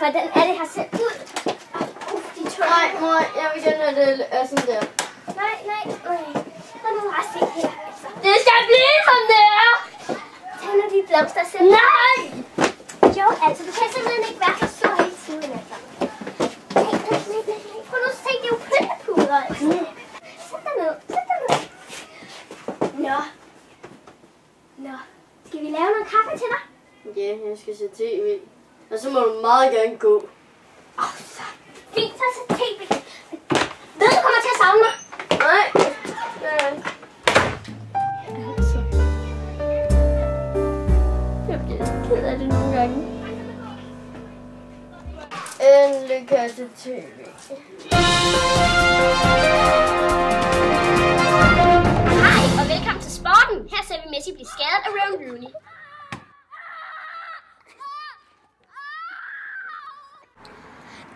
hvordan er det her ser ud? De to. Nej, mor, jeg vil gerne have det er sådan der. Nej. Lad nu bare se her. Altså. Det skal blive som det er! Tag nu de blomster selv. Nej! Jo, altså, du kan simpelthen ikke være så sur hele tiden, altså. Nej. Prøv nu at se, det er jo pyntepuder, altså. Sæt dig ned. Nå. Skal vi lave noget kaffe til dig? Ja, jeg skal se tv. Og så må du meget gerne gå. Så fint, så se tv. Ved du kommer til at savne mig? Nej. Altså. Jeg bliver ked af det nogle gange. Endelig kan jeg se tv. Hej, og velkommen til sporten. Her ser vi Messi blive skadet af Wayne Rooney.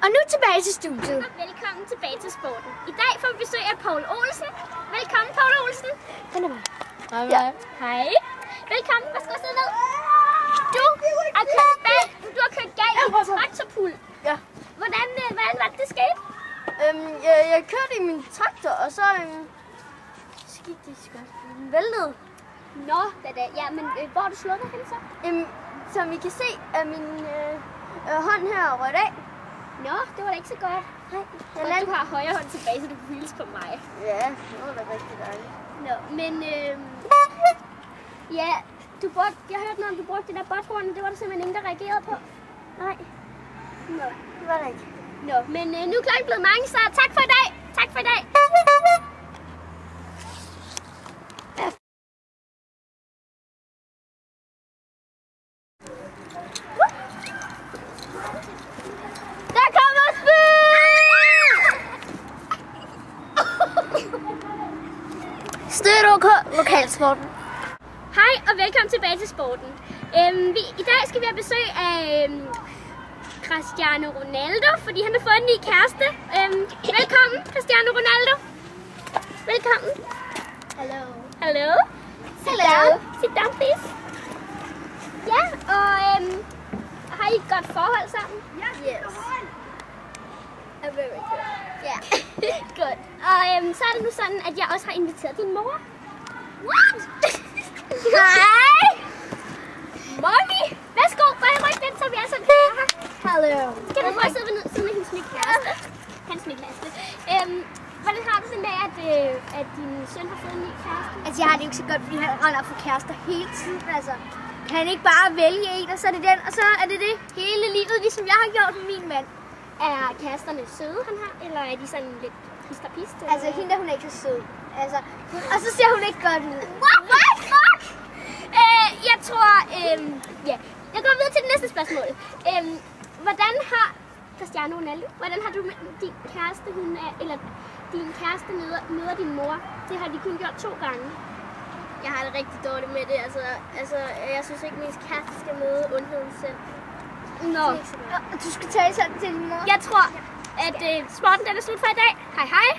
Og nu tilbage til studiet. Velkommen tilbage til sporten. I dag får vi besøg af Poul Olsen. Velkommen, Poul Olsen. Den er mig. Hej. Ja. Hej. Velkommen. Værsgo, sidde ned. Du har kørt galt i traktorpul. Ja. Hvordan var det skete? Jeg kørte i min traktor, og så skete det sgu. Den væltede. Nå, ja, men hvor har du slået dig hen så? Som I kan se, er min hånd her rødt af. Nå, det var da ikke så godt. Nej. Du har højre hånd tilbage, så du kan hilse på mig. Ja, det var da rigtig dejligt. Nå, men ja, jeg hørte noget om, du brugte det der botthorn, det var der simpelthen ingen, der reagerede på. Nej. Nå, Det var det ikke. Nå, men nu er klokken blevet mange, så tak for i dag. Tak for i dag. Der kommer spil! Støt lokalsporten. Hej og velkommen tilbage til sporten. I dag skal vi have besøg af Cristiano Ronaldo, fordi han har fået en ny kæreste. Velkommen, Cristiano Ronaldo. Velkommen. Hello. Sit down, please. Ja, og har I et godt forhold sammen? Yes. Very good. Ja, godt. Og så er det nu sådan, at jeg også har inviteret din mor. What? Hej! Mommy! Værsgo, bare ryk den, så vi er sådan her. Hallo. Skal du prøve at sidde ved siden af hendes nye kæreste? Hans nye kæreste. Hvordan har du sådan dag, at din søn har fået en ny kæreste? Altså, jeg har det jo ikke så godt, fordi han render op for kærester hele tiden, altså. Kan han ikke bare vælge en, og så er det den, og så er det det hele livet, ligesom jeg har gjort med min mand. Er kæresterne søde, han har? Eller er de sådan lidt pist? Altså, hende der, hun er ikke så sød. Altså, og så ser hun ikke godt ud. What? Fuck? Jeg tror, ja. Jeg går videre til det næste spørgsmål. Hvordan har Cristiano Ronaldo, hvordan har du med din kæreste, din kæreste møder din mor? Det har de kun gjort 2 gange. Jeg har det rigtig dårligt med det. Altså, jeg synes ikke, min kæreste skal møde ondheden selv. Nå. Du skal tale sådan til din mor. Jeg tror, at sporten den er slut for i dag. Hej hej.